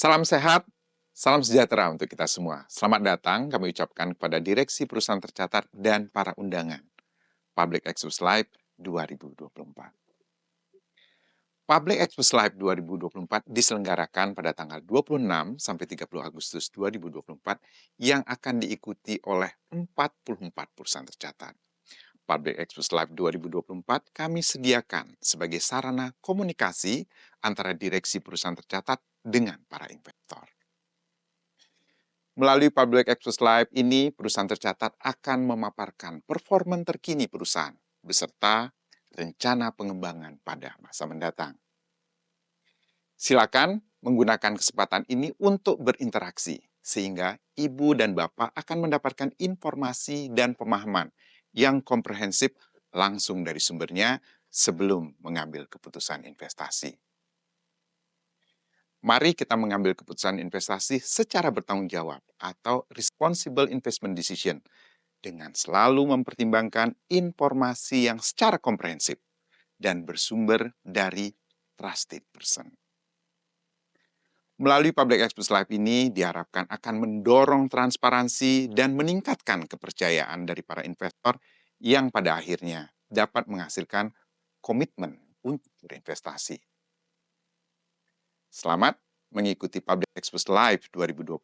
Salam sehat, salam sejahtera untuk kita semua. Selamat datang kami ucapkan kepada Direksi Perusahaan Tercatat dan para undangan Public Expos Live 2024. Public Expos Live 2024 diselenggarakan pada tanggal 26 sampai 30 Agustus 2024 yang akan diikuti oleh 44 perusahaan tercatat. Public Expos Live 2024 kami sediakan sebagai sarana komunikasi antara direksi perusahaan tercatat dengan para investor. Melalui Public Expos Live ini, perusahaan tercatat akan memaparkan performa terkini perusahaan beserta rencana pengembangan pada masa mendatang. Silakan menggunakan kesempatan ini untuk berinteraksi, sehingga Ibu dan Bapak akan mendapatkan informasi dan pemahaman yang komprehensif langsung dari sumbernya sebelum mengambil keputusan investasi. Mari kita mengambil keputusan investasi secara bertanggung jawab atau responsible investment decision dengan selalu mempertimbangkan informasi yang secara komprehensif dan bersumber dari trusted person. Melalui Public Expos Live ini diharapkan akan mendorong transparansi dan meningkatkan kepercayaan dari para investor yang pada akhirnya dapat menghasilkan komitmen untuk berinvestasi. Selamat mengikuti Public Expos Live 2024,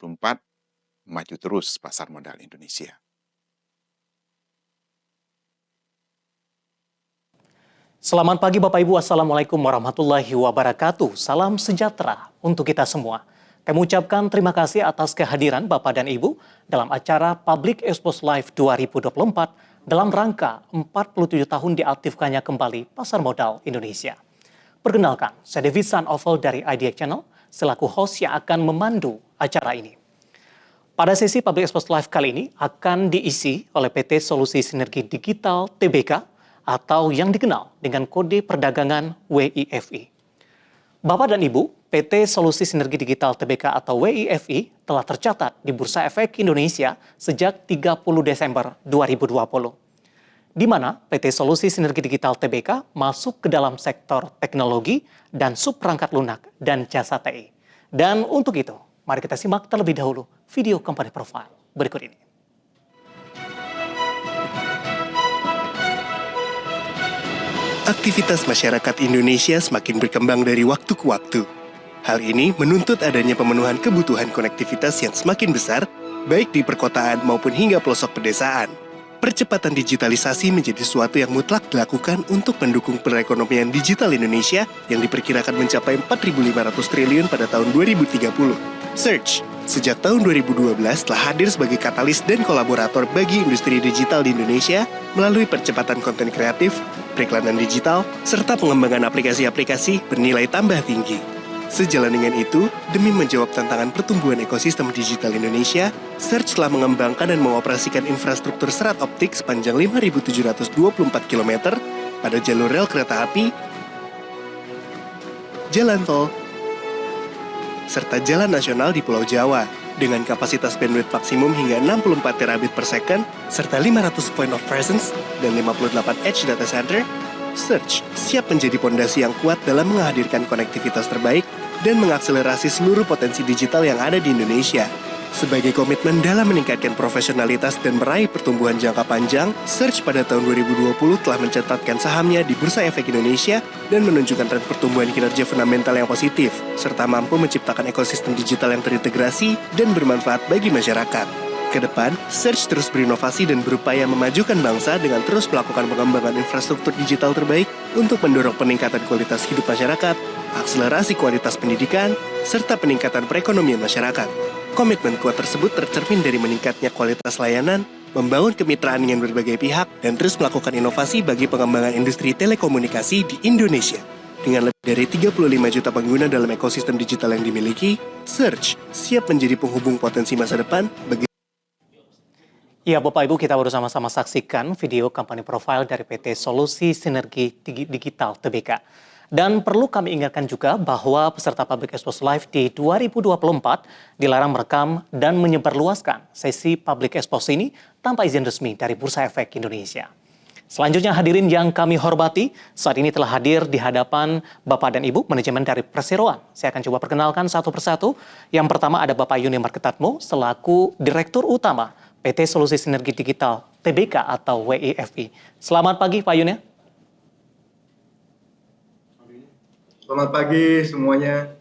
maju terus pasar modal Indonesia. Selamat pagi Bapak Ibu, Assalamualaikum warahmatullahi wabarakatuh. Salam sejahtera untuk kita semua. Kami ucapkan terima kasih atas kehadiran Bapak dan Ibu dalam acara Public Expos Live 2024 dalam rangka 47 tahun diaktifkannya kembali pasar modal Indonesia. Perkenalkan, saya David Sanoval dari IDX Channel, selaku host yang akan memandu acara ini. Pada sesi Public Expos Live kali ini akan diisi oleh PT Solusi Sinergi Digital Tbk atau yang dikenal dengan kode perdagangan WIFI. Bapak dan Ibu, PT Solusi Sinergi Digital Tbk atau WIFI telah tercatat di Bursa Efek Indonesia sejak 30 Desember 2020. Di mana PT Solusi Sinergi Digital Tbk masuk ke dalam sektor teknologi dan subperangkat lunak dan jasa TI. Dan untuk itu, mari kita simak terlebih dahulu video company profile berikut ini. Aktivitas masyarakat Indonesia semakin berkembang dari waktu ke waktu. Hal ini menuntut adanya pemenuhan kebutuhan konektivitas yang semakin besar, baik di perkotaan maupun hingga pelosok pedesaan. Percepatan digitalisasi menjadi sesuatu yang mutlak dilakukan untuk mendukung perekonomian digital Indonesia yang diperkirakan mencapai 4.500 triliun pada tahun 2030. Search, sejak tahun 2012 telah hadir sebagai katalis dan kolaborator bagi industri digital di Indonesia melalui percepatan konten kreatif, periklanan digital, serta pengembangan aplikasi-aplikasi bernilai tambah tinggi. Sejalan dengan itu, demi menjawab tantangan pertumbuhan ekosistem digital Indonesia, Search telah mengembangkan dan mengoperasikan infrastruktur serat optik sepanjang 5.724 km pada jalur rel kereta api, jalan tol, serta jalan nasional di Pulau Jawa, dengan kapasitas bandwidth maksimum hingga 64 terabit per second, serta 500 point of presence dan 58 edge data center. Search siap menjadi pondasi yang kuat dalam menghadirkan konektivitas terbaik dan mengakselerasi seluruh potensi digital yang ada di Indonesia. Sebagai komitmen dalam meningkatkan profesionalitas dan meraih pertumbuhan jangka panjang, Search pada tahun 2020 telah mencatatkan sahamnya di Bursa Efek Indonesia dan menunjukkan tren pertumbuhan kinerja fundamental yang positif, serta mampu menciptakan ekosistem digital yang terintegrasi dan bermanfaat bagi masyarakat. Kedepan, Search terus berinovasi dan berupaya memajukan bangsa dengan terus melakukan pengembangan infrastruktur digital terbaik untuk mendorong peningkatan kualitas hidup masyarakat, akselerasi kualitas pendidikan, serta peningkatan perekonomian masyarakat. Komitmen kuat tersebut tercermin dari meningkatnya kualitas layanan, membangun kemitraan dengan berbagai pihak, dan terus melakukan inovasi bagi pengembangan industri telekomunikasi di Indonesia. Dengan lebih dari 35 juta pengguna dalam ekosistem digital yang dimiliki, Search siap menjadi penghubung potensi masa depan bagi. Ya, Bapak Ibu, kita baru sama-sama saksikan video company profile dari PT Solusi Sinergi Digital Tbk. Dan perlu kami ingatkan juga bahwa peserta Public Expos Live di 2024 dilarang merekam dan menyebarluaskan sesi Public Expos ini tanpa izin resmi dari Bursa Efek Indonesia. Selanjutnya hadirin yang kami hormati, saat ini telah hadir di hadapan Bapak dan Ibu manajemen dari Perseroan. Saya akan coba perkenalkan satu persatu. Yang pertama ada Bapak Yuni Marketatmo selaku Direktur Utama PT Solusi Sinergi Digital TBK atau WIFI. Selamat pagi Pak Yuni. Selamat pagi semuanya.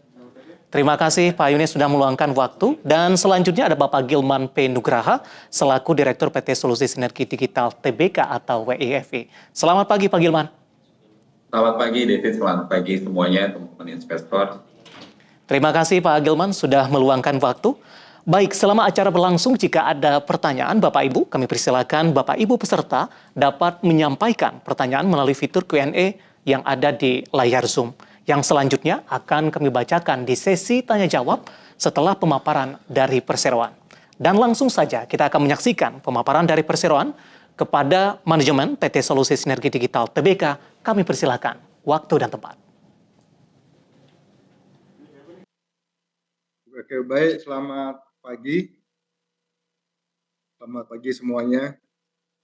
Terima kasih Pak Yuni sudah meluangkan waktu. Dan selanjutnya ada Bapak Gilman P. Nugraha selaku Direktur PT Solusi Sinergi Digital TBK atau WIFI. Selamat pagi Pak Gilman. Selamat pagi David, selamat pagi semuanya teman-teman investor. Terima kasih Pak Gilman sudah meluangkan waktu. Baik, selama acara berlangsung jika ada pertanyaan Bapak Ibu, kami persilakan Bapak Ibu peserta dapat menyampaikan pertanyaan melalui fitur Q&A yang ada di layar Zoom. Yang selanjutnya akan kami bacakan di sesi tanya jawab setelah pemaparan dari Perseroan. Dan langsung saja kita akan menyaksikan pemaparan dari Perseroan kepada manajemen PT Solusi Sinergi Digital TBK. Kami persilakan waktu dan tempat. Oke, baik, selamat pagi. Selamat pagi semuanya.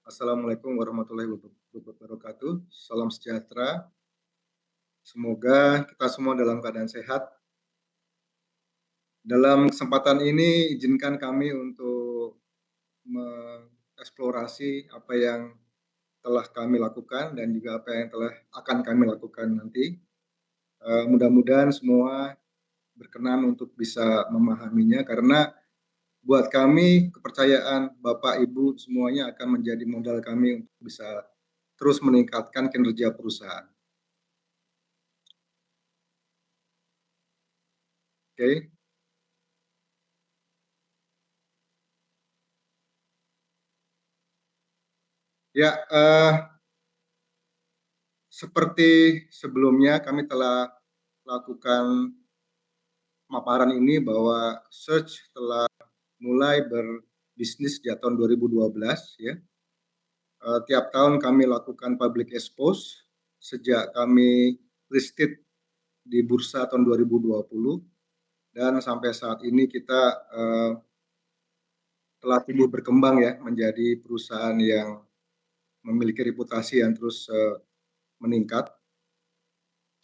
Assalamualaikum warahmatullahi wabarakatuh. Salam sejahtera. Semoga kita semua dalam keadaan sehat. Dalam kesempatan ini, izinkan kami untuk mengeksplorasi apa yang telah kami lakukan dan juga apa yang akan kami lakukan nanti. Mudah-mudahan semua berkenan untuk bisa memahaminya, karena buat kami kepercayaan Bapak Ibu semuanya akan menjadi modal kami untuk bisa terus meningkatkan kinerja perusahaan. Oke. Ya, seperti sebelumnya kami telah lakukan pemaparan ini bahwa Search telah mulai berbisnis sejak tahun 2012 ya. Tiap tahun kami lakukan public expose sejak kami listed di bursa tahun 2020, dan sampai saat ini kita telah tumbuh berkembang ya menjadi perusahaan yang memiliki reputasi yang terus meningkat.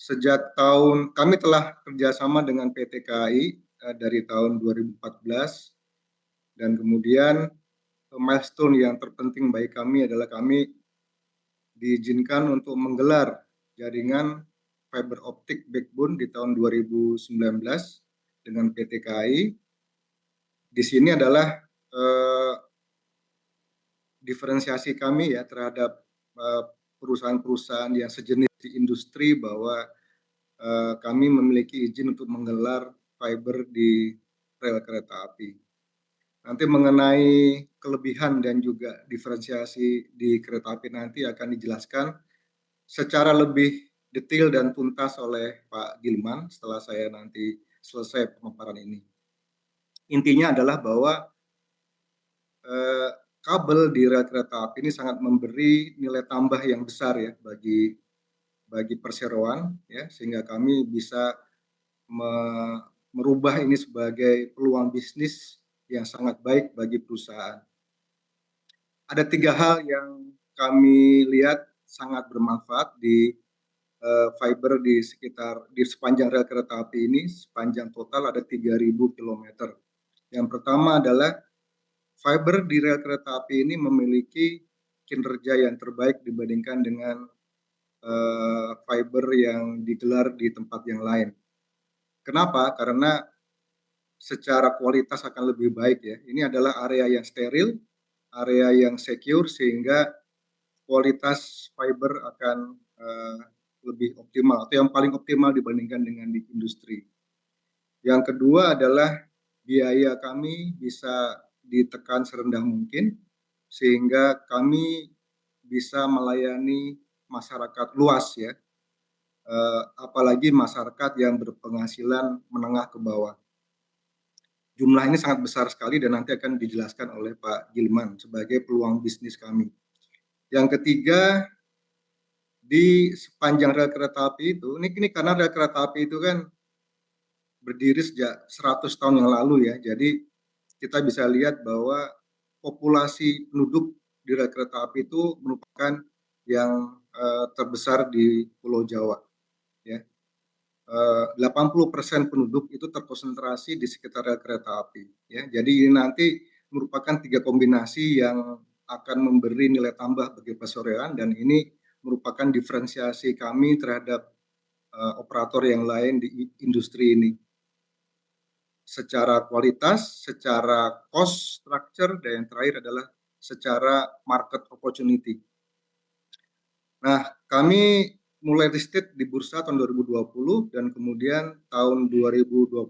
Sejak tahun kami telah kerjasama dengan PT KAI dari tahun 2014, dan kemudian milestone yang terpenting bagi kami adalah kami diizinkan untuk menggelar jaringan fiber optik backbone di tahun 2019 dengan PT KAI. Di sini adalah diferensiasi kami ya terhadap perusahaan-perusahaan yang sejenis di industri, bahwa kami memiliki izin untuk menggelar fiber di rel kereta api. Nanti mengenai kelebihan dan juga diferensiasi di kereta api nanti akan dijelaskan secara lebih detail dan tuntas oleh Pak Gilman setelah saya nanti selesai pemaparan ini. Intinya adalah bahwa kabel di rel kereta api ini sangat memberi nilai tambah yang besar ya bagi Perseroan ya, sehingga kami bisa merubah ini sebagai peluang bisnis yang sangat baik bagi perusahaan. Ada 3 hal yang kami lihat sangat bermanfaat di fiber di sepanjang rel kereta api ini. Sepanjang total ada 3.000 km. Yang pertama adalah fiber di rel kereta api ini memiliki kinerja yang terbaik dibandingkan dengan fiber yang digelar di tempat yang lain. Kenapa? Karena secara kualitas akan lebih baik ya. Ini adalah area yang steril, area yang secure, sehingga kualitas fiber akan lebih optimal atau yang paling optimal dibandingkan dengan di industri. Yang kedua adalah biaya kami bisa ditekan serendah mungkin, sehingga kami bisa melayani masyarakat luas ya, apalagi masyarakat yang berpenghasilan menengah ke bawah. Jumlah ini sangat besar sekali dan nanti akan dijelaskan oleh Pak Gilman sebagai peluang bisnis kami. Yang ketiga, di sepanjang rel kereta api itu, ini karena rel kereta api itu kan berdiri sejak 100 tahun yang lalu ya, jadi kita bisa lihat bahwa populasi penduduk di rel kereta api itu merupakan yang terbesar di Pulau Jawa. Ya. 80% penduduk itu terkonsentrasi di sekitar rel kereta api. Ya. Jadi ini nanti merupakan 3 kombinasi yang akan memberi nilai tambah bagi persorean, dan ini merupakan diferensiasi kami terhadap operator yang lain di industri ini. Secara kualitas, secara cost structure, dan yang terakhir adalah secara market opportunity. Nah, kami mulai listed di bursa tahun 2020 dan kemudian tahun 2022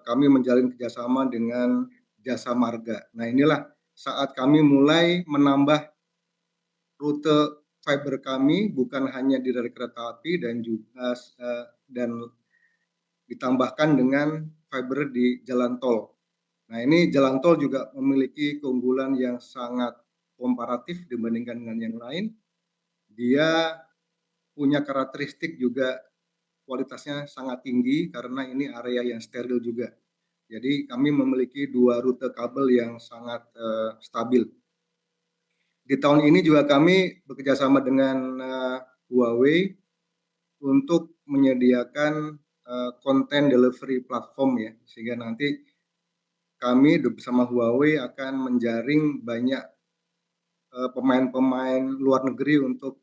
kami menjalin kerjasama dengan Jasa Marga. Nah, inilah saat kami mulai menambah rute fiber kami, bukan hanya di rel kereta api dan juga dan ditambahkan dengan fiber di jalan tol. Nah, ini jalan tol juga memiliki keunggulan yang sangat komparatif dibandingkan dengan yang lain. Dia punya karakteristik juga kualitasnya sangat tinggi karena ini area yang steril juga. Jadi kami memiliki 2 rute kabel yang sangat stabil. Di tahun ini juga kami bekerjasama dengan Huawei untuk menyediakan konten delivery platform, ya, sehingga nanti kami bersama Huawei akan menjaring banyak pemain-pemain luar negeri untuk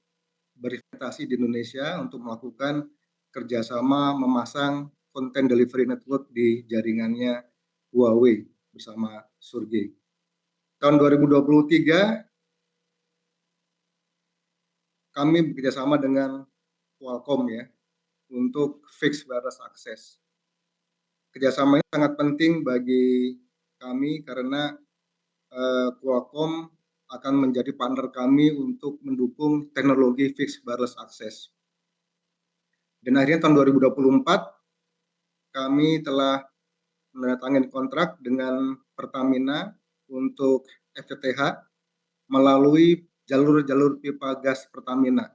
berinvestasi di Indonesia untuk melakukan kerjasama memasang konten delivery network di jaringannya Huawei bersama Surge. Tahun 2023 kami bekerjasama dengan Qualcomm, ya, untuk fixed wireless access. Kerjasama ini sangat penting bagi kami karena Qualcomm akan menjadi partner kami untuk mendukung teknologi fixed wireless access. Dan akhirnya tahun 2024 kami telah menandatangani kontrak dengan Pertamina untuk FTTH melalui jalur-jalur pipa gas Pertamina.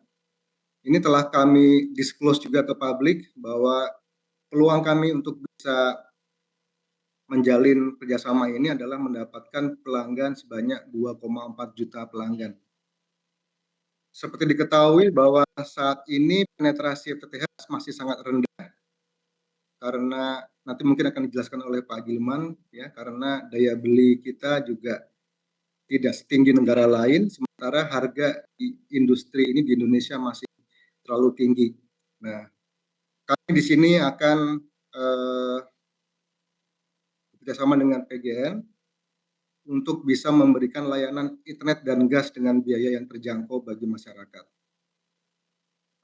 Ini telah kami disclose juga ke publik bahwa peluang kami untuk bisa menjalin kerjasama ini adalah mendapatkan pelanggan sebanyak 2,4 juta pelanggan. Seperti diketahui bahwa saat ini penetrasi FTTH masih sangat rendah karena nanti mungkin akan dijelaskan oleh Pak Gilman, ya, karena daya beli kita juga tidak setinggi negara lain, sementara harga di industri ini di Indonesia masih terlalu tinggi. Nah, kami di sini akan bekerjasama dengan PGN untuk bisa memberikan layanan internet dan gas dengan biaya yang terjangkau bagi masyarakat.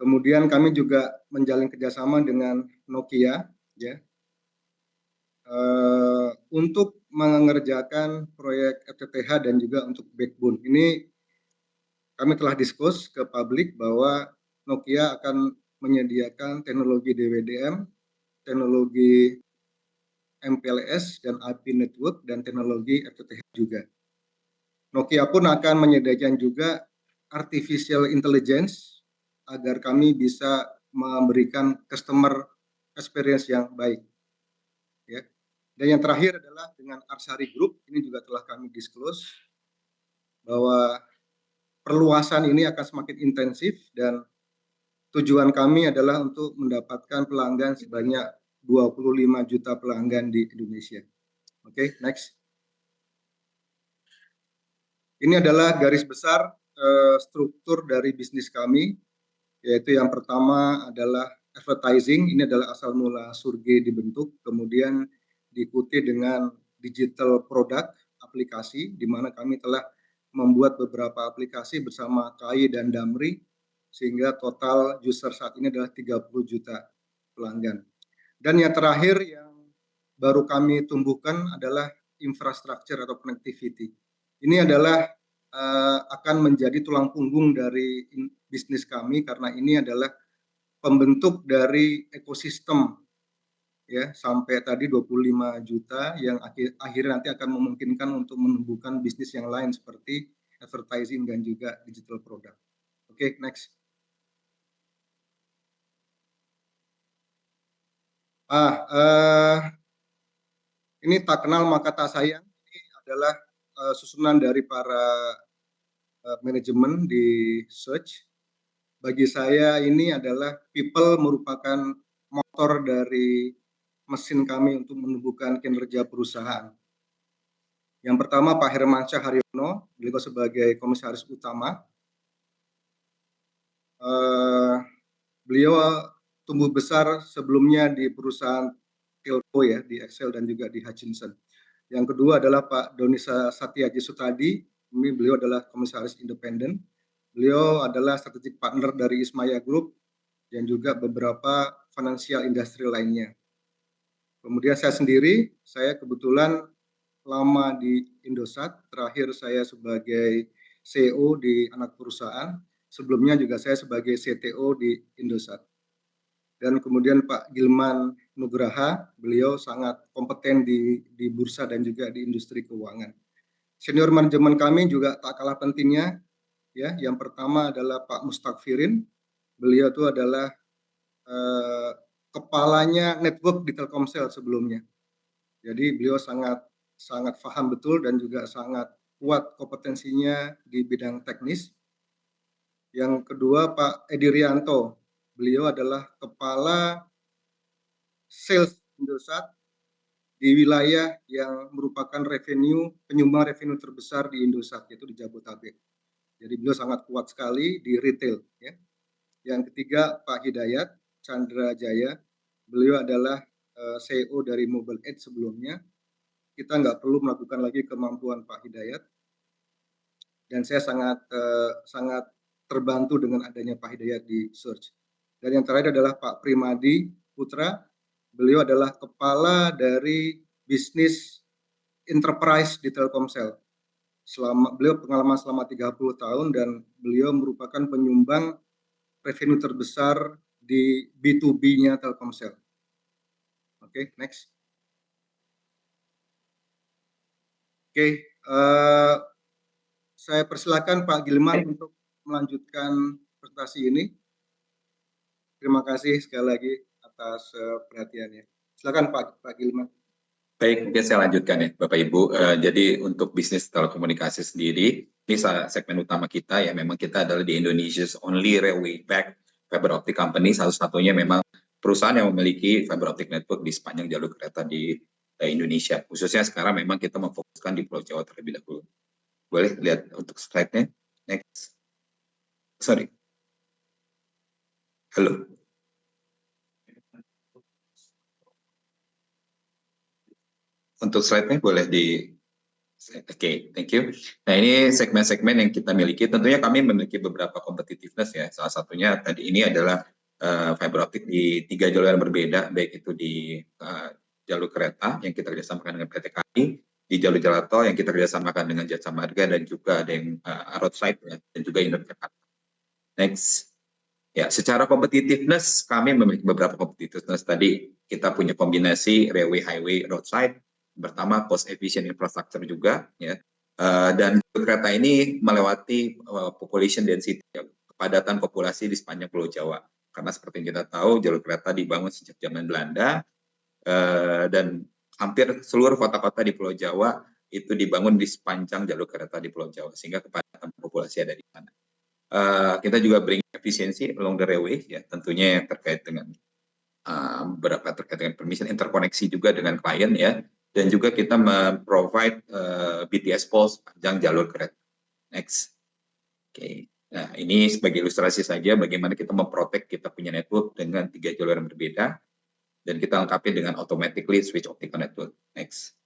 Kemudian kami juga menjalin kerjasama dengan Nokia, ya, untuk mengerjakan proyek FTTH dan juga untuk backbone. Ini kami telah diskusi ke publik bahwa Nokia akan menyediakan teknologi DWDM, teknologi MPLS dan IP network, dan teknologi FTTH juga. Nokia pun akan menyediakan juga artificial intelligence agar kami bisa memberikan customer experience yang baik. Ya. Dan yang terakhir adalah dengan Arsari Group, ini juga telah kami disclose bahwa perluasan ini akan semakin intensif dan tujuan kami adalah untuk mendapatkan pelanggan sebanyak 25 juta pelanggan di Indonesia. Oke, next. Ini adalah garis besar struktur dari bisnis kami, yaitu yang pertama adalah advertising. Ini adalah asal mula Surge dibentuk, kemudian diikuti dengan digital product aplikasi, di mana kami telah membuat beberapa aplikasi bersama KAI dan Damri, sehingga total user saat ini adalah 30 juta pelanggan. Dan yang terakhir yang baru kami tumbuhkan adalah infrastructure atau connectivity. Ini adalah akan menjadi tulang punggung dari bisnis kami karena ini adalah pembentuk dari ekosistem, ya, sampai tadi 25 juta yang akhirnya nanti akan memungkinkan untuk menumbuhkan bisnis yang lain seperti advertising dan juga digital product. Oke, next. Ini tak kenal maka tak sayang. Ini adalah susunan dari para manajemen di Search. Bagi saya ini adalah people merupakan motor dari mesin kami untuk menumbuhkan kinerja perusahaan. Yang pertama Pak Hermansyah Haryono, beliau sebagai komisaris utama. Beliau tumbuh besar sebelumnya di perusahaan Telco ya, di Excel dan juga di Hutchinson. Yang kedua adalah Pak Donisa Satyaji Sutadi, ini beliau adalah komisaris independen. Beliau adalah strategic partner dari Ismaya Group dan juga beberapa financial industry lainnya. Kemudian saya sendiri, saya kebetulan lama di Indosat, terakhir saya sebagai CEO di anak perusahaan, sebelumnya juga saya sebagai CTO di Indosat. Dan kemudian Pak Gilman Nugraha, beliau sangat kompeten di bursa dan juga di industri keuangan. Senior manajemen kami juga tak kalah pentingnya, ya. Yang pertama adalah Pak Mustakfirin, beliau itu adalah kepalanya network di Telkomsel sebelumnya. Jadi beliau sangat paham betul dan juga sangat kuat kompetensinya di bidang teknis. Yang kedua Pak Edi Rianto, beliau adalah kepala sales Indosat di wilayah yang merupakan penyumbang revenue terbesar di Indosat, yaitu di Jabodetabek. Jadi beliau sangat kuat sekali di retail. Ya. Yang ketiga Pak Hidayat Chandra Jaya, beliau adalah CEO dari Mobile Edge sebelumnya. Kita nggak perlu melakukan lagi kemampuan Pak Hidayat. Dan saya sangat terbantu dengan adanya Pak Hidayat di Search. Dan yang terakhir adalah Pak Primadi Putra, beliau adalah kepala dari bisnis enterprise di Telkomsel. Beliau pengalaman selama 30 tahun dan beliau merupakan penyumbang revenue terbesar di B2B-nya Telkomsel. Oke, next. Oke, saya persilakan Pak Gilman untuk melanjutkan presentasi ini. Terima kasih sekali lagi atas perhatiannya. Silakan Pak Gilman. Baik, mungkin saya lanjutkan ya Bapak Ibu. Jadi untuk bisnis telekomunikasi sendiri, ini segmen utama kita ya, memang kita adalah di Indonesia's only railway backed fiber optic company, satu-satunya memang perusahaan yang memiliki fiber optic network di sepanjang jalur kereta di Indonesia. Khususnya sekarang memang kita memfokuskan di Pulau Jawa terlebih dahulu. Boleh lihat untuk slide-nya? Next. Sorry. Halo. Untuk slide-nya boleh di... Oke, thank you. Nah, ini segmen-segmen yang kita miliki. Tentunya kami memiliki beberapa competitiveness ya. Salah satunya tadi ini adalah fiber optic di 3 jalur yang berbeda, baik itu di jalur kereta yang kita kerjasamakan dengan PT KAI, di jalur jalan tol yang kita kerjasamakan dengan Jasa Marga, dan juga ada yang roadside ya, dan juga Indonesia. Next. Ya, secara competitiveness kami memiliki beberapa competitiveness. Tadi kita punya kombinasi railway, highway, roadside. Pertama, cost efficient infrastructure juga, ya. Dan kereta ini melewati population density, ya, kepadatan populasi di sepanjang Pulau Jawa. Karena seperti yang kita tahu, jalur kereta dibangun sejak zaman Belanda, dan hampir seluruh kota-kota di Pulau Jawa itu dibangun di sepanjang jalur kereta di Pulau Jawa, sehingga kepadatan populasi ada di sana. Kita juga bring efisiensi along the railway, ya, tentunya yang terkait dengan beberapa terkait dengan permission interkoneksi juga dengan klien, ya, dan juga kita provide BTS poles sepanjang jalur kereta. Next. Oke. Nah, ini sebagai ilustrasi saja bagaimana kita memprotek kita punya network dengan 3 jalur yang berbeda, dan kita lengkapi dengan automatically switch optical network. Next.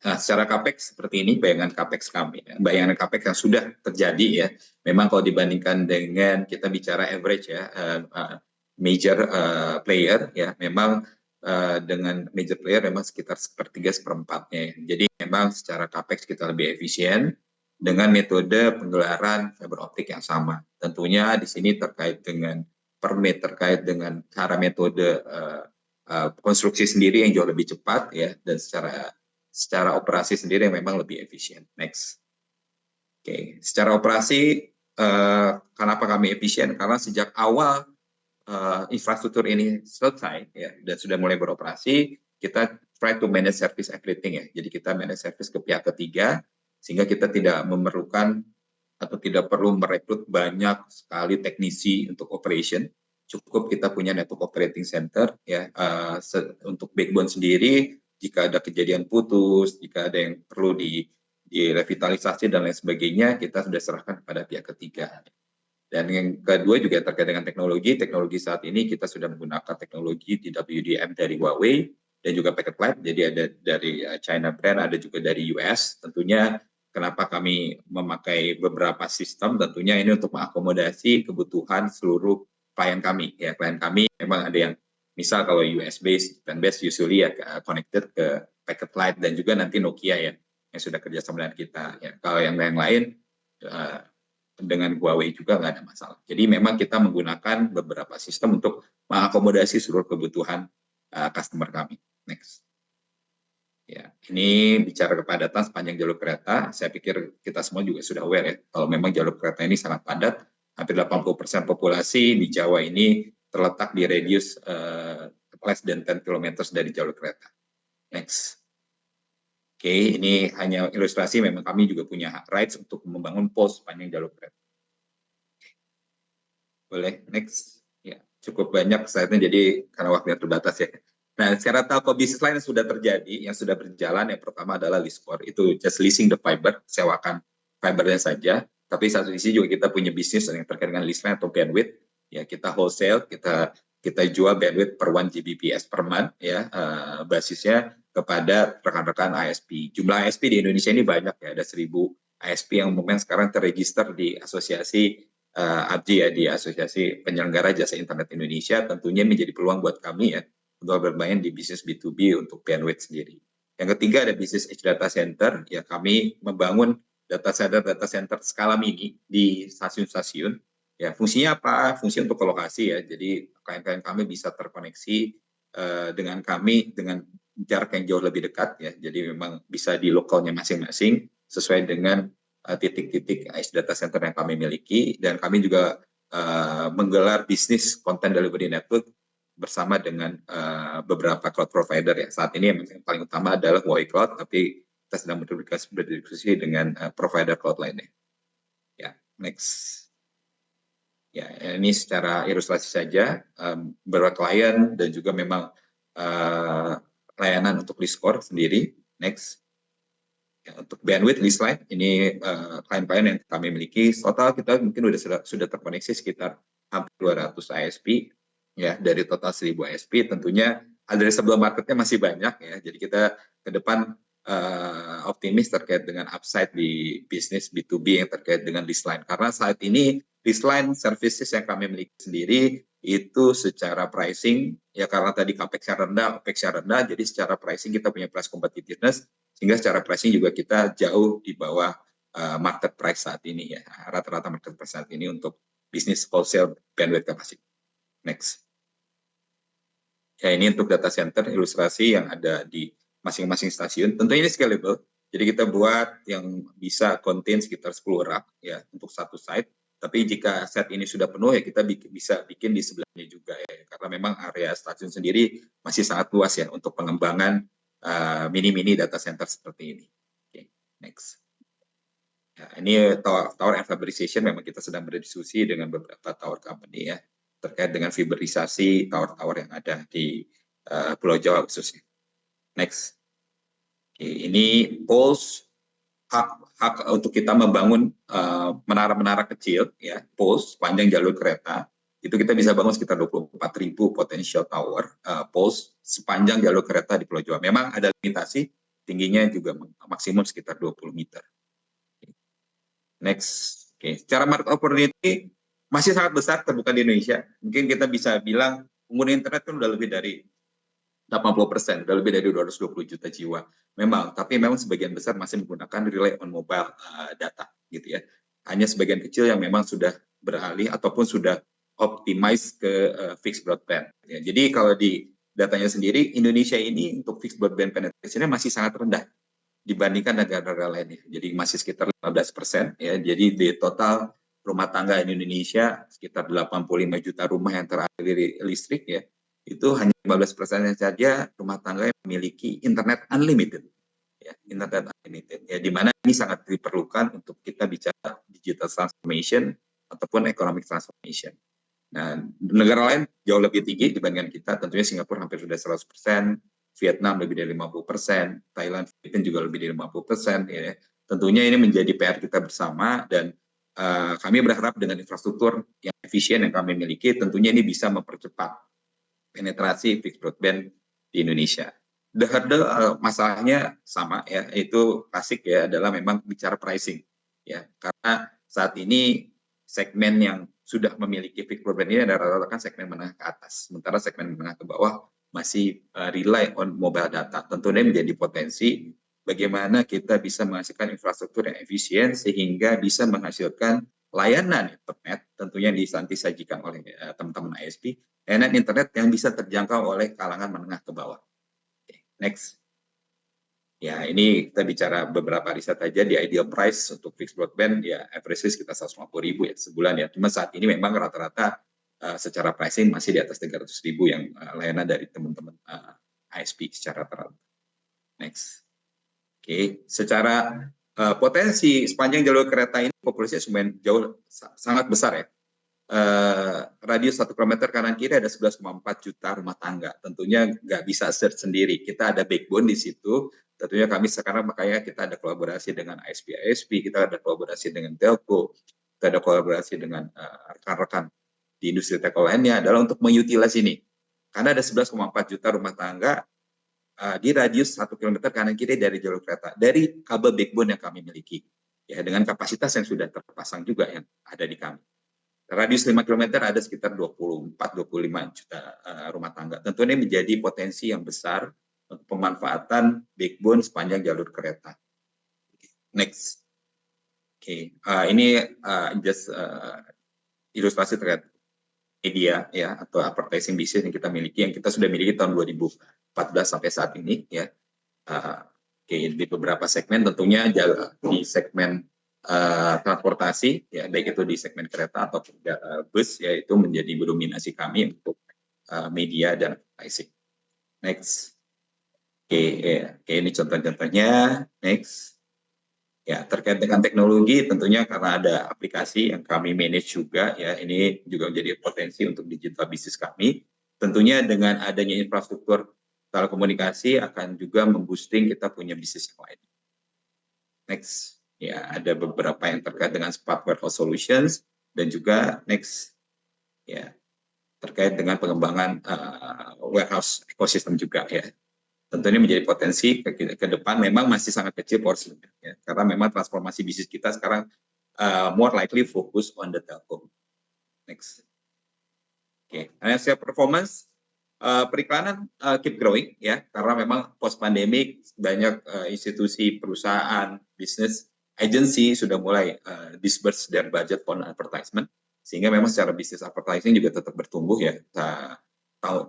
Nah, secara CAPEX seperti ini bayangan CAPEX kami. Bayangan CAPEX yang sudah terjadi ya. Memang kalau dibandingkan dengan kita bicara average ya, major player ya, memang dengan major player memang sekitar 1/3/4-nya ya. Jadi memang secara CAPEX kita lebih efisien dengan metode penggelaran fiber optik yang sama. Tentunya di sini terkait dengan permit, terkait dengan cara metode konstruksi sendiri yang jauh lebih cepat ya, dan secara operasi sendiri yang memang lebih efisien. Next. Oke, secara operasi kenapa kami efisien? Karena sejak awal infrastruktur ini selesai ya, dan sudah mulai beroperasi, kita try to manage service everything ya. Jadi kita manage service ke pihak ketiga, sehingga kita tidak memerlukan atau tidak perlu merekrut banyak sekali teknisi untuk operation. Cukup kita punya network operating center ya, untuk backbone sendiri. Jika ada kejadian putus, jika ada yang perlu direvitalisasi dan lain sebagainya, kita sudah serahkan kepada pihak ketiga. Dan yang kedua juga terkait dengan teknologi saat ini kita sudah menggunakan teknologi DWDM dari Huawei dan juga Packet Light, jadi ada dari China brand, ada juga dari US. Tentunya kenapa kami memakai beberapa sistem, tentunya ini untuk mengakomodasi kebutuhan seluruh klien kami. Ya, klien kami memang ada yang misal kalau US based, Japan based usually ya connected ke Packet Light dan juga nanti Nokia ya yang sudah kerjasama dengan kita. Ya, kalau yang lain dengan Huawei juga nggak ada masalah. Jadi memang kita menggunakan beberapa sistem untuk mengakomodasi seluruh kebutuhan customer kami. Next. Ya, ini bicara kepadatan sepanjang jalur kereta. Saya pikir kita semua juga sudah aware ya, kalau memang jalur kereta ini sangat padat. Hampir 80% populasi di Jawa ini terletak di radius less than 10 km dari jalur kereta. Next. Oke, ini hanya ilustrasi, memang kami juga punya rights untuk membangun pos sepanjang jalur kereta. Boleh, next. Ya, cukup banyak slide-nya, jadi karena waktunya terbatas ya. Nah, secara telco bisnis lain yang sudah terjadi, yang sudah berjalan, yang pertama adalah lease-core. Itu just leasing the fiber, sewakan fibernya saja. Tapi satu sisi juga kita punya bisnis yang terkait dengan lease line atau bandwidth. Ya, kita wholesale, kita jual bandwidth per 1 Gbps per month, ya, basisnya kepada rekan-rekan ISP. Jumlah ISP di Indonesia ini banyak ya, ada 1000 ISP yang umumnya sekarang terregister di asosiasi ABJI ya, di Asosiasi Penyelenggara Jasa Internet Indonesia. Tentunya menjadi peluang buat kami ya untuk bermain di bisnis B2B untuk bandwidth sendiri. Yang ketiga ada bisnis edge data center, ya kami membangun data center skala mini di stasiun-stasiun. Ya, fungsinya apa? Fungsi untuk kolokasi ya. Jadi klien-klien kami bisa terkoneksi dengan kami dengan jarak yang jauh lebih dekat ya. Jadi memang bisa di lokalnya masing-masing sesuai dengan titik-titik edge data center yang kami miliki, dan kami juga menggelar bisnis content delivery network bersama dengan beberapa cloud provider ya. Saat ini yang paling utama adalah Huawei Cloud, tapi kita sedang berdiskusi dengan provider cloud lainnya. Ya, next. Ya, ini secara ilustrasi saja beberapa klien dan juga memang layanan untuk lease-core sendiri. Next. Ya, untuk bandwidth lease line ini klien-klien yang kami miliki total kita mungkin sudah terkoneksi sekitar hampir 200 ISP ya, dari total 1000 ISP. Tentunya addressable marketnya masih banyak ya, jadi kita ke depan optimis terkait dengan upside di bisnis B2B yang terkait dengan lease line, karena saat ini lease line services yang kami miliki sendiri itu secara pricing ya, karena tadi capex-nya rendah, OPEX-nya rendah, jadi secara pricing kita punya price competitiveness, sehingga secara pricing juga kita jauh di bawah market price saat ini ya, rata-rata market price saat ini untuk bisnis wholesale bandwidth capacity. Next. Ya, ini untuk data center ilustrasi yang ada di masing-masing stasiun. Tentunya ini scalable, jadi kita buat yang bisa contain sekitar 10 rack ya untuk satu site. Tapi jika set ini sudah penuh ya kita bisa bikin di sebelahnya juga ya, karena memang area stasiun sendiri masih sangat luas ya untuk pengembangan mini-mini data center seperti ini. Oke, next. Ya, ini tower and fiberization, memang kita sedang berdiskusi dengan beberapa tower company ya terkait dengan fiberisasi tower-tower yang ada di Pulau Jawa khususnya. Next. Oke, ini poles hak untuk kita membangun menara-menara kecil ya, poles panjang jalur kereta. Itu kita bisa bangun sekitar 24.000 potential tower poles sepanjang jalur kereta di Pulau Jawa. Memang ada limitasi, tingginya juga maksimum sekitar 20 meter. Next. Oke, secara market opportunity masih sangat besar terbuka di Indonesia. Mungkin kita bisa bilang pengguna internet kan udah lebih dari 80%, udah lebih dari 220 juta jiwa. Memang, tapi memang sebagian besar masih menggunakan rely on mobile data, gitu ya. Hanya sebagian kecil yang memang sudah beralih ataupun sudah optimize ke fixed broadband. Ya, jadi kalau di datanya sendiri, Indonesia ini untuk fixed broadband penetration-nya masih sangat rendah dibandingkan negara-negara lainnya. Jadi masih sekitar 15%. Ya, jadi di total rumah tangga di Indonesia sekitar 85 juta rumah yang teraliri listrik ya. Itu hanya 15% saja rumah tangga yang memiliki internet unlimited. Ya, Internet Unlimited, ya, di mana ini sangat diperlukan untuk kita bicara digital transformation ataupun economic transformation. Nah, negara lain jauh lebih tinggi dibandingkan kita, tentunya Singapura hampir sudah 100%, Vietnam lebih dari 50%, Thailand, Filipina juga lebih dari 50%, ya. Tentunya ini menjadi PR kita bersama, dan kami berharap dengan infrastruktur yang efisien yang kami miliki, tentunya ini bisa mempercepat penetrasi fixed broadband di Indonesia. The hurdle masalahnya sama, ya, itu klasik, ya, adalah memang bicara pricing, ya, karena saat ini segmen yang sudah memiliki fixed broadband ini adalah rata-rata kan segmen menengah ke atas, sementara segmen menengah ke bawah masih rely on mobile data. Tentunya menjadi potensi bagaimana kita bisa menghasilkan infrastruktur yang efisien sehingga bisa menghasilkan layanan internet tentunya nanti disajikan oleh teman-teman ISP, layanan internet yang bisa terjangkau oleh kalangan menengah ke bawah. Next. Ya, ini kita bicara beberapa riset saja. Di ideal price untuk fixed broadband, ya, average sekitar 150.000 ya sebulan, ya. Cuma saat ini memang rata-rata secara pricing masih di atas 300.000 yang layanan dari teman-teman ISP secara rata-rata. Next. Oke, secara potensi sepanjang jalur kereta ini populasinya jauh sangat besar, ya. Radius 1 km kanan kiri ada 11,4 juta rumah tangga. Tentunya nggak bisa search sendiri. Kita ada backbone di situ. Tentunya kami sekarang makanya kita ada kolaborasi dengan ISP, kita ada kolaborasi dengan telco, kita ada kolaborasi dengan rekan-rekan di industri telco lainnya adalah untuk mengutilize ini. Karena ada 11,4 juta rumah tangga di radius 1 km kanan kiri dari jalur kereta, dari kabel backbone yang kami miliki. Ya, dengan kapasitas yang sudah terpasang juga yang ada di kami. Radius 5 km ada sekitar 24-25 juta rumah tangga. Tentu ini menjadi potensi yang besar untuk pemanfaatan backbone sepanjang jalur kereta. Next. Oke, ini just ilustrasi terkait media, ya, atau advertising bisnis yang kita miliki, yang kita sudah miliki tahun 2014 sampai saat ini, ya. Oke, di beberapa segmen tentunya di segmen transportasi, ya, baik itu di segmen kereta atau bus, ya, itu menjadi dominasi kami untuk media dan advertising. Next. Oke, ini contoh-contohnya. Next. Ya, terkait dengan teknologi, tentunya karena ada aplikasi yang kami manage juga, ya, ini juga menjadi potensi untuk digital bisnis kami. Tentunya dengan adanya infrastruktur telekomunikasi akan juga memboosting kita punya bisnis yang lain. Next. Ya, ada beberapa yang terkait dengan smart warehouse solutions, dan juga next, ya, terkait dengan pengembangan warehouse ekosistem juga, ya. Tentunya menjadi potensi ke depan memang masih sangat kecil porsinya, ya, karena memang transformasi bisnis kita sekarang more likely fokus on the telco. Next. Oke, financial performance periklanan keep growing, ya, karena memang post pandemic banyak institusi, perusahaan, bisnis agency sudah mulai disburse their budget for advertisement, sehingga memang secara bisnis advertising juga tetap bertumbuh, ya,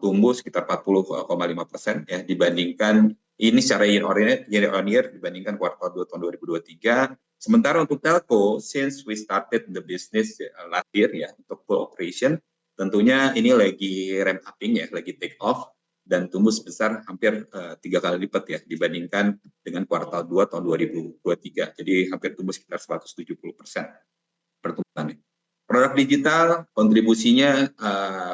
tumbuh sekitar 40,5%, ya, dibandingkan ini secara year on year dibandingkan kuartal 2 tahun 2023. Sementara untuk telco, since we started the business last year, ya, untuk full operation, tentunya ini lagi ramp upping, ya, lagi take off dan tumbuh sebesar hampir 3 kali lipat, ya, dibandingkan dengan kuartal 2 tahun 2023. Jadi hampir tumbuh sekitar 170% pertumbuhannya. Produk digital kontribusinya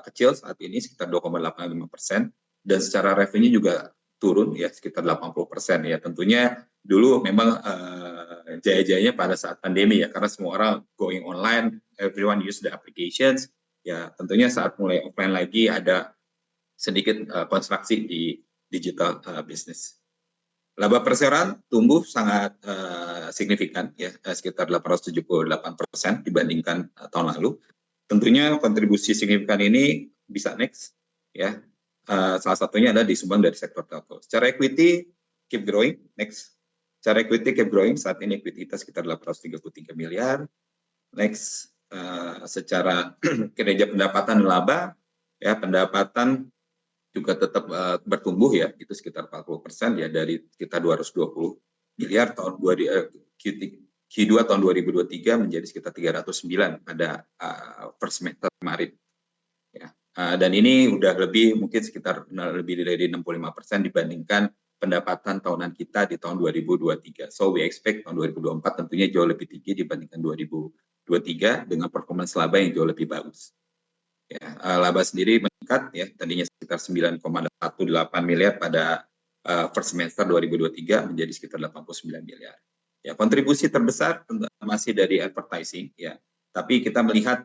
kecil saat ini sekitar 2,85%, dan secara revenue juga turun, ya, sekitar 80%, ya. Tentunya dulu memang jaya-jayanya pada saat pandemi, ya, karena semua orang going online, everyone use the applications, ya. Tentunya saat mulai offline lagi ada sedikit konstruksi di digital business. Laba perseroan tumbuh sangat signifikan, ya, sekitar 878% dibandingkan tahun lalu. Tentunya kontribusi signifikan ini bisa next, ya. Salah satunya adalah disumbang dari sektor telco. Secara equity keep growing, next. Secara equity keep growing, saat ini equity kita sekitar 833 miliar. Next, secara kinerja pendapatan dan laba, ya, pendapatan juga tetap bertumbuh, ya, itu sekitar 40%, ya, dari kita 220 miliar tahun Q2 tahun 2023 menjadi sekitar 309 pada first semester kemarin, ya. Dan ini udah lebih mungkin sekitar lebih dari 65% dibandingkan pendapatan tahunan kita di tahun 2023. So we expect tahun 2024 tentunya jauh lebih tinggi dibandingkan 2023 dengan performance laba yang jauh lebih bagus. Ya, laba sendiri meningkat ya, tadinya sekitar 9,18 miliar pada first semester 2023 menjadi sekitar 89 miliar. Ya, kontribusi terbesar masih dari advertising ya, tapi kita melihat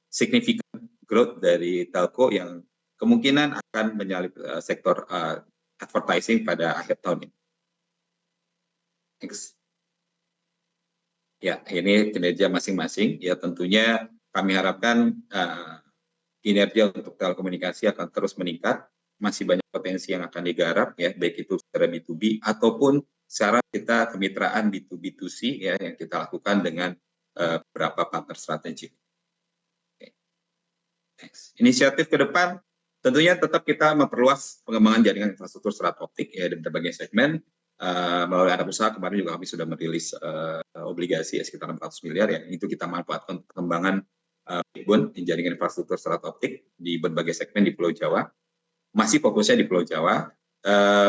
significant growth dari telco yang kemungkinan akan menyalip sektor advertising pada akhir tahun ini. Next. Ya, ini kinerja masing-masing ya, tentunya kami harapkan kinerja untuk telekomunikasi akan terus meningkat, masih banyak potensi yang akan digarap ya, baik itu secara B2B ataupun secara kita kemitraan B2B2C ya, yang kita lakukan dengan beberapa partner strategik. Okay. Next. Inisiatif ke depan tentunya tetap kita memperluas pengembangan jaringan infrastruktur serat optik ya di berbagai segmen. Melalui anak usaha kemarin juga kami sudah merilis obligasi ya, sekitar 400 miliar ya, itu kita manfaatkan pengembangan backbone jaringan infrastruktur serat optik di berbagai segmen di Pulau Jawa. Masih fokusnya di Pulau Jawa,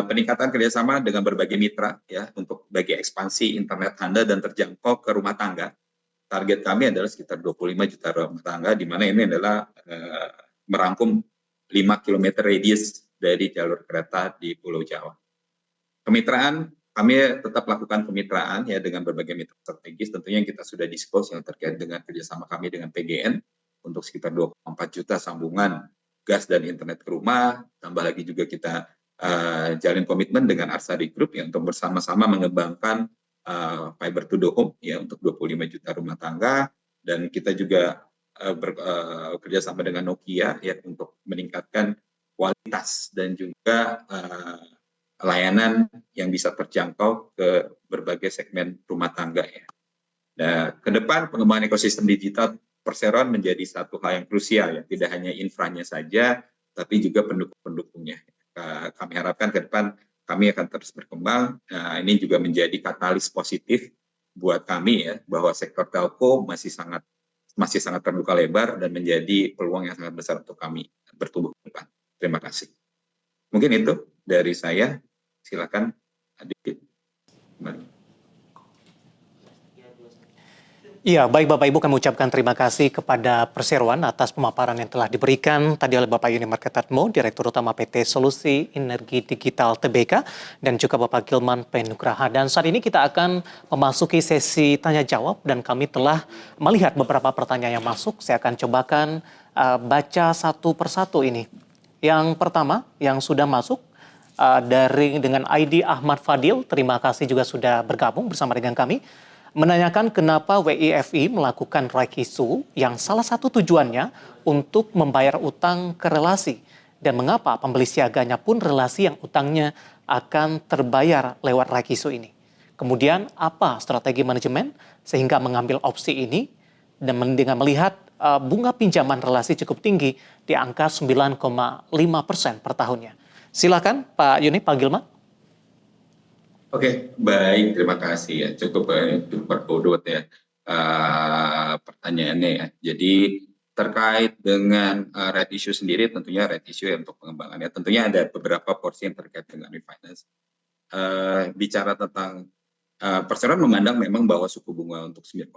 peningkatan kerjasama dengan berbagai mitra ya untuk bagi ekspansi internet handal dan terjangkau ke rumah tangga. Target kami adalah sekitar 25 juta rumah tangga, di mana ini adalah merangkum 5 km radius dari jalur kereta di Pulau Jawa. Kemitraan, kami tetap lakukan kemitraan ya dengan berbagai mitra strategis, tentunya yang kita sudah disclose yang terkait dengan kerjasama kami dengan PGN untuk sekitar 24 juta sambungan gas dan internet ke rumah, tambah lagi juga kita jalin komitmen dengan Arsadi Group ya, untuk bersama-sama mengembangkan fiber to the home ya untuk 25 juta rumah tangga, dan kita juga bekerjasama dengan Nokia ya untuk meningkatkan kualitas dan juga layanan yang bisa terjangkau ke berbagai segmen rumah tangga ya. Nah, ke depan pengembangan ekosistem digital perseroan menjadi satu hal yang krusial ya, tidak hanya infranya saja, tapi juga pendukung-pendukungnya. Kami harapkan ke depan kami akan terus berkembang. Nah, ini juga menjadi katalis positif buat kami ya, bahwa sektor telco masih sangat terbuka lebar dan menjadi peluang yang sangat besar untuk kami bertumbuh ke depan. Terima kasih. Mungkin itu dari saya. Silakan Adit. Iya, baik Bapak Ibu, kami ucapkan terima kasih kepada Perseroan atas pemaparan yang telah diberikan tadi oleh Bapak Yuni Marketatmo, Direktur Utama PT Solusi Energi Digital Tbk, dan juga Bapak Gilman Penugraha. Dan saat ini kita akan memasuki sesi tanya jawab, dan kami telah melihat beberapa pertanyaan yang masuk. Saya akan cobakan baca satu persatu ini. Yang pertama yang sudah masuk dengan ID Ahmad Fadil, terima kasih juga sudah bergabung bersama dengan kami, menanyakan kenapa WIFI melakukan right issue yang salah satu tujuannya untuk membayar utang ke relasi, dan mengapa pembeli siaganya pun relasi yang utangnya akan terbayar lewat right issue ini. Kemudian apa strategi manajemen sehingga mengambil opsi ini, dan dengan melihat bunga pinjaman relasi cukup tinggi di angka 9,5% per tahunnya. Silakan Pak Yuni, Pak Gilman. Oke, baik, terima kasih ya. Cukup berbodot ya pertanyaannya ya. Jadi terkait dengan right issue sendiri, tentunya right issue ya untuk pengembangannya. Tentunya ada beberapa porsi yang terkait dengan refinance. Bicara tentang Perseroan memandang memang bahwa suku bunga untuk 9,5%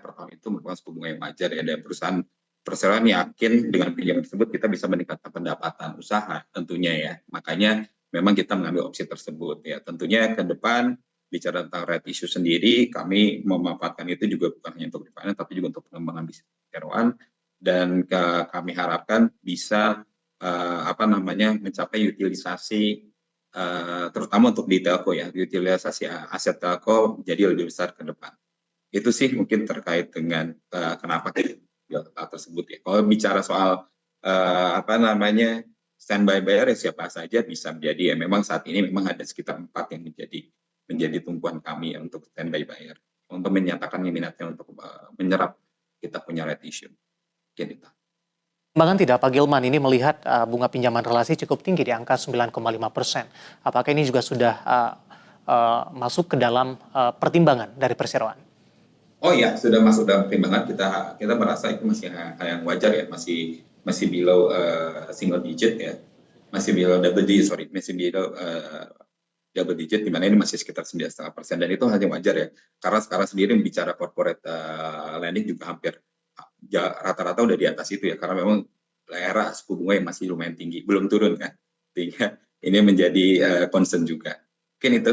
per tahun itu merupakan suku bunga yang wajar ya. Dan perusahaan Perseroan yakin dengan pinjaman tersebut kita bisa meningkatkan pendapatan usaha tentunya ya. Makanya memang kita mengambil opsi tersebut ya. Tentunya ke depan bicara tentang right issue sendiri, kami memanfaatkan itu juga bukan hanya untuk refinance tapi juga untuk pengembangan bisnis Perseroan, dan kami harapkan bisa mencapai utilisasi terutama untuk di telco ya, utilisasi aset telco jadi lebih besar ke depan. Itu sih mungkin terkait dengan kenapa tersebut ya. Kalau bicara soal standby bayar ya siapa saja bisa menjadi ya. Memang saat ini memang ada sekitar 4 yang menjadi tumpuan kami ya, untuk standby bayar, untuk menyatakan minatnya untuk menyerap kita punya right issue. Mungkin itu. Perkembangan tidak Pak Gilman ini melihat bunga pinjaman relasi cukup tinggi di angka 9,5%. Apakah ini juga sudah masuk ke dalam pertimbangan dari Perseroan? Oh ya, sudah masuk dalam pertimbangan. Kita merasa itu masih hal yang wajar ya, masih below single digit ya. masih below double digit, masih below double digit, di mana ini masih sekitar 9,5%, dan itu hanya wajar ya, karena sekarang sendiri bicara corporate lending juga hampir rata-rata udah di atas itu ya, karena memang era suku bunga yang masih lumayan tinggi, belum turun kan, sehingga ini menjadi concern juga. Mungkin itu,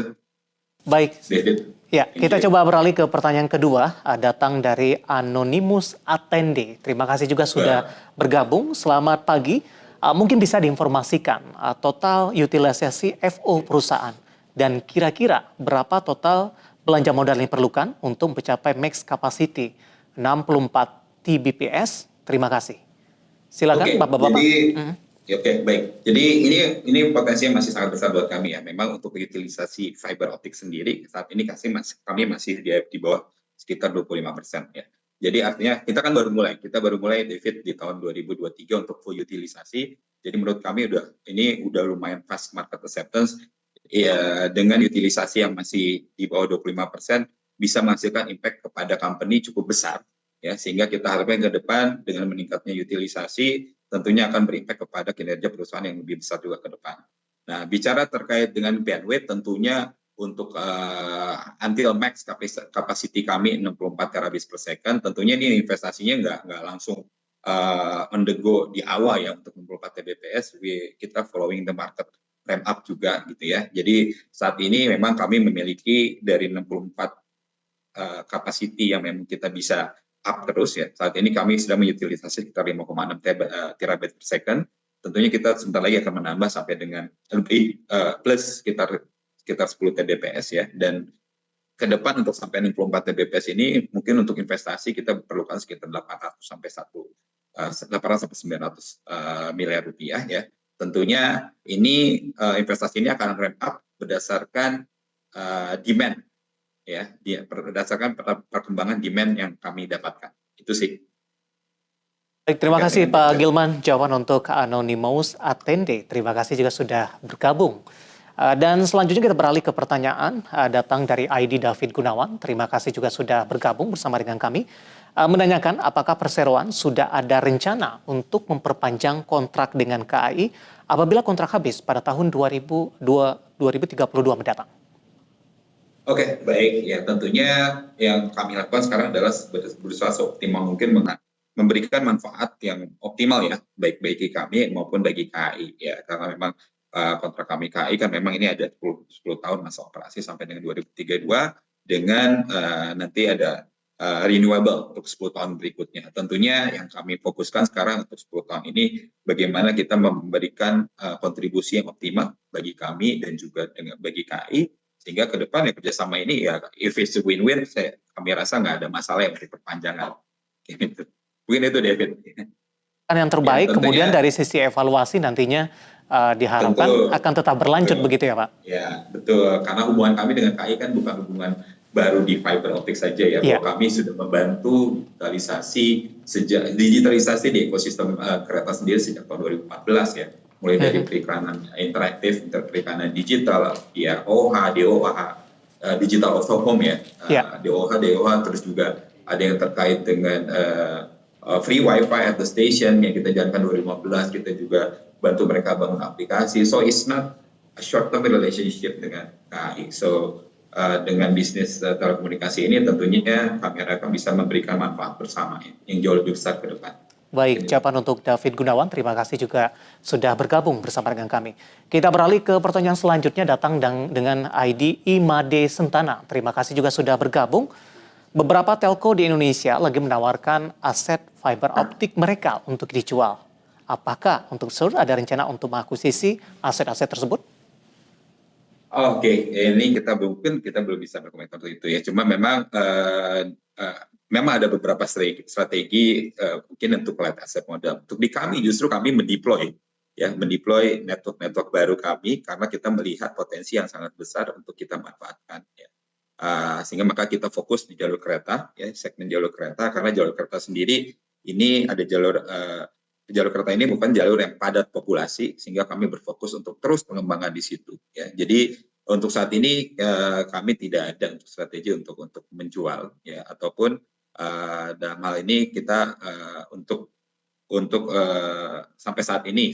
Baik, David. ya, kita coba beralih ke pertanyaan kedua, datang dari Anonymous Attende. Terima kasih juga sudah bergabung. Selamat pagi. Mungkin bisa diinformasikan total utilisasi FO perusahaan dan kira-kira berapa total belanja modal yang diperlukan untuk mencapai max capacity 64 TBPS. Terima kasih. Silakan Bapak-bapak. Oke, baik. Jadi ini potensinya masih sangat besar buat kami ya. Memang untuk utilisasi fiber optik sendiri saat ini kami masih di bawah sekitar 25% ya. Jadi artinya kita baru mulai David di tahun 2023 untuk full utilisasi. Jadi menurut kami ini udah lumayan fast market acceptance ya, dengan utilisasi yang masih di bawah 25% bisa menghasilkan impact kepada company cukup besar ya, sehingga kita harapkan ke depan dengan meningkatnya utilisasi tentunya akan berimpact kepada kinerja perusahaan yang lebih besar juga ke depan. Nah, bicara terkait dengan bandwidth, tentunya untuk until max capacity kami 64 terabit per second, tentunya ini investasinya nggak langsung on the go di awal ya untuk 64 Tbps, kita following the market ramp up juga gitu ya. Jadi saat ini memang kami memiliki dari 64 capacity yang memang kita bisa up terus ya. Saat ini kami sedang mengutilisasi sekitar 5,6 terabit per second. Tentunya kita sebentar lagi akan menambah sampai dengan lebih plus sekitar 10 Tbps ya. Dan ke depan untuk sampai 64 Tbps ini mungkin untuk investasi kita perlukan sekitar 800 sampai 900 miliar rupiah ya. Tentunya ini investasi ini akan ramp up berdasarkan demand ya, berdasarkan perkembangan demand yang kami dapatkan. Itu sih. Baik, terima kasih Pak Gilman jawaban untuk Anonymous Attende. Terima kasih juga sudah bergabung. Dan selanjutnya kita beralih ke pertanyaan datang dari ID David Gunawan. Terima kasih juga sudah bergabung bersama dengan kami. Menanyakan apakah perseroan sudah ada rencana untuk memperpanjang kontrak dengan KAI apabila kontrak habis pada tahun 2032 mendatang. Oke, baik. Ya, tentunya yang kami lakukan sekarang adalah berusaha seoptimal mungkin memberikan manfaat yang optimal ya, baik bagi kami maupun bagi KAI ya, karena memang kontrak kami KAI kan memang ini ada 10 tahun masa operasi sampai dengan 2032 dengan nanti ada renewable untuk 10 tahun berikutnya. Tentunya yang kami fokuskan sekarang untuk 10 tahun ini bagaimana kita memberikan kontribusi yang optimal bagi kami dan juga bagi KAI, sehingga ke depan ya kerjasama ini ya if it's a win-win, kami rasa nggak ada masalah yang perpanjangan. Gitu. Mungkin itu David. Kan yang terbaik ya, kemudian dari sisi evaluasi nantinya diharapkan akan tetap berlanjut begitu ya Pak? Ya betul, karena hubungan kami dengan KAI kan bukan hubungan baru di fiber optik saja ya, bahwa kami sudah membantu digitalisasi di ekosistem kereta sendiri sejak tahun 2014 ya. Mulai dari perikanan interaktif, perikanan digital, ya OH, DOH, digital of home ya, DOH, terus juga ada yang terkait dengan free wifi at the station yang kita jalankan 2015, kita juga bantu mereka bangun aplikasi. So it's not a short term relationship dengan KAI. So dengan bisnis telekomunikasi ini tentunya kami harapkan bisa memberikan manfaat bersama yang jauh lebih besar ke depan. Baik, jawaban untuk David Gunawan. Terima kasih juga sudah bergabung bersama dengan kami. Kita beralih ke pertanyaan selanjutnya datang dengan ID Imade Sentana. Terima kasih juga sudah bergabung. Beberapa telco di Indonesia lagi menawarkan aset fiber optik mereka untuk dijual. Apakah untuk Sur ada rencana untuk mengakuisisi aset-aset tersebut? Oke, ini kita belum bisa berkomentar untuk itu ya. Cuma memang memang ada beberapa strategi mungkin untuk light asset model. Untuk di kami justru kami mendeploy network baru kami karena kita melihat potensi yang sangat besar untuk kita manfaatkan ya. Sehingga maka kita fokus di jalur kereta ya, segmen jalur kereta, karena jalur kereta sendiri ini ada jalur kereta ini bukan jalur yang padat populasi, sehingga kami berfokus untuk terus pengembangan di situ ya. Jadi untuk saat ini kami tidak ada untuk strategi untuk menjual ya, ataupun dalam hal ini kita untuk sampai saat ini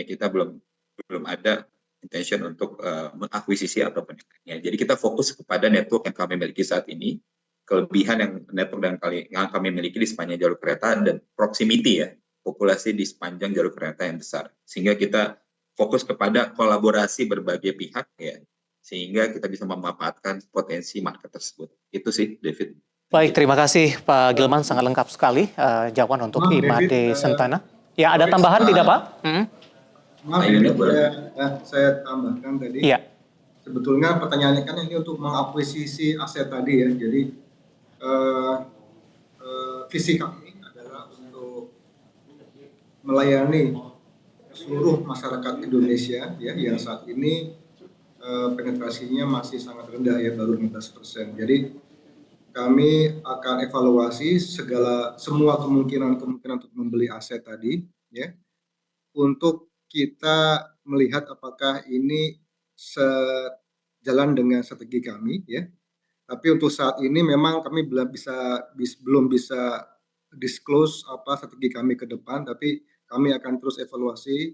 kita belum belum ada intention untuk mengakuisisi atau peningkatannya. Jadi kita fokus kepada network yang kami miliki saat ini, kelebihan yang network yang kami miliki di sepanjang jalur kereta dan proximity ya, populasi di sepanjang jalur kereta yang besar. Sehingga kita fokus kepada kolaborasi berbagai pihak ya, sehingga kita bisa memanfaatkan potensi market tersebut. Itu sih, David. Baik, terima kasih Pak Gilman, sangat lengkap sekali jawaban untuk Maaf, Imade David, Sentana. Ya, ada tambahan tidak Pak? Maaf, saya tambahkan tadi. Iya. Sebetulnya pertanyaannya kan ini untuk mengakuisisi aset tadi ya. Jadi visi kami adalah untuk melayani seluruh masyarakat Indonesia ya yang saat ini penetrasinya masih sangat rendah ya, baru 15%. Jadi kami akan evaluasi semua kemungkinan untuk membeli aset tadi ya, untuk kita melihat apakah ini sejalan dengan strategi kami ya. Tapi untuk saat ini memang kami belum bisa disclose apa strategi kami ke depan, tapi kami akan terus evaluasi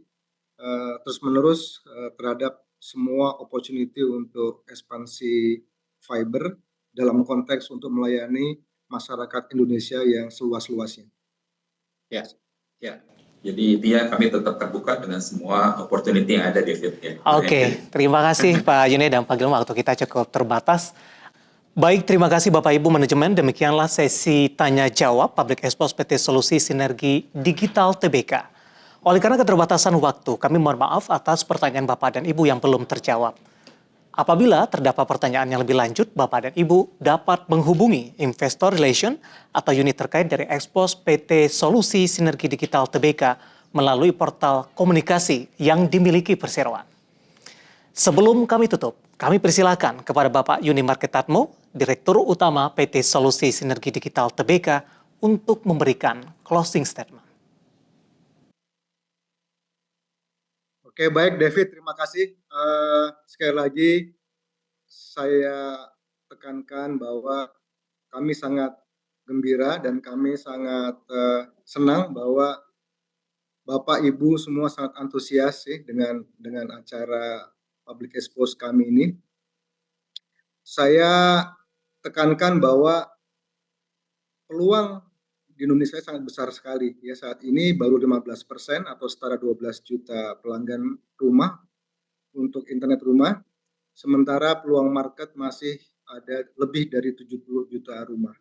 terus menerus terhadap semua opportunity untuk ekspansi fiber dalam konteks untuk melayani masyarakat Indonesia yang seluas-luasnya. Ya, ya. Jadi intinya kami tetap terbuka dengan semua opportunity yang ada, David. Ya. Oke, terima kasih Pak Yune dan Pak Gilman, waktu kita cukup terbatas. Baik, terima kasih Bapak Ibu manajemen. Demikianlah sesi tanya jawab Public Expose PT Solusi Sinergi Digital Tbk. Oleh karena keterbatasan waktu, kami mohon maaf atas pertanyaan Bapak dan Ibu yang belum terjawab. Apabila terdapat pertanyaan yang lebih lanjut, Bapak dan Ibu dapat menghubungi Investor Relation atau unit terkait dari Expose PT Solusi Sinergi Digital Tbk melalui portal komunikasi yang dimiliki perseroan. Sebelum kami tutup, kami persilakan kepada Bapak Yuni Marketatmo, Direktur Utama PT Solusi Sinergi Digital Tbk, untuk memberikan closing statement. Oke, baik David, terima kasih. Sekali lagi saya tekankan bahwa kami sangat gembira dan kami sangat senang bahwa Bapak Ibu semua sangat antusias sih dengan acara Public Expose kami ini. Saya tekankan bahwa peluang di Indonesia sangat besar sekali ya, saat ini baru 15% atau setara 12 juta pelanggan rumah untuk internet rumah, sementara peluang market masih ada lebih dari 70 juta rumah.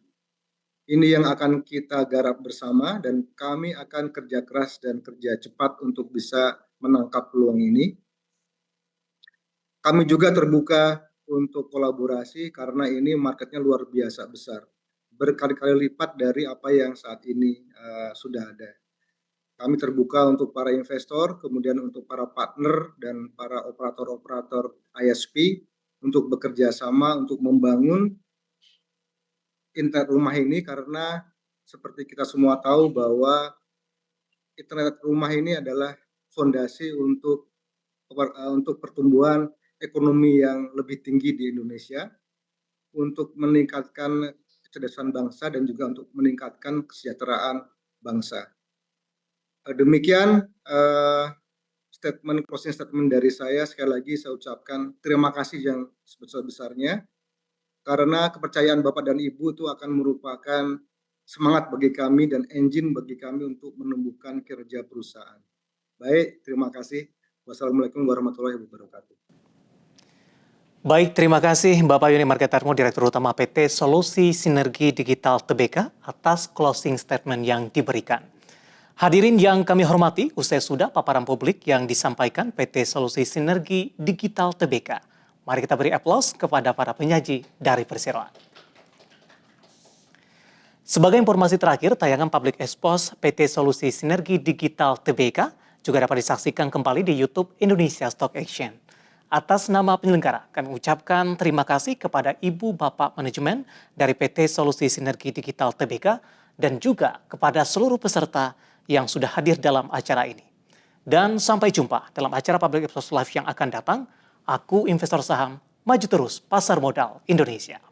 Ini yang akan kita garap bersama dan kami akan kerja keras dan kerja cepat untuk bisa menangkap peluang ini. Kami juga terbuka untuk kolaborasi karena ini marketnya luar biasa besar, berkali-kali lipat dari apa yang saat ini sudah ada. Kami terbuka untuk para investor, kemudian untuk para partner dan para operator-operator ISP untuk bekerja sama untuk membangun internet rumah ini, karena seperti kita semua tahu bahwa internet rumah ini adalah fondasi untuk pertumbuhan ekonomi yang lebih tinggi di Indonesia, untuk meningkatkan kecerdasan bangsa dan juga untuk meningkatkan kesejahteraan bangsa. Demikian closing statement dari saya. Sekali lagi saya ucapkan terima kasih yang sebesar-besarnya, karena kepercayaan Bapak dan Ibu itu akan merupakan semangat bagi kami dan engine bagi kami untuk menumbuhkan kinerja perusahaan. Baik, terima kasih. Wassalamualaikum warahmatullahi wabarakatuh. Baik, terima kasih Bapak Yuni Marketatmo, Direktur Utama PT Solusi Sinergi Digital Tbk, atas closing statement yang diberikan. Hadirin yang kami hormati, usai sudah paparan publik yang disampaikan PT Solusi Sinergi Digital Tbk. Mari kita beri aplaus kepada para penyaji dari perseroan. Sebagai informasi terakhir, tayangan Public Expose PT Solusi Sinergi Digital Tbk juga dapat disaksikan kembali di YouTube Indonesia Stock Exchange. Atas nama penyelenggara, kami ucapkan terima kasih kepada Ibu Bapak Manajemen dari PT Solusi Sinergi Digital Tbk dan juga kepada seluruh peserta yang sudah hadir dalam acara ini. Dan sampai jumpa dalam acara Public Expose Live yang akan datang. Aku investor saham, maju terus pasar modal Indonesia.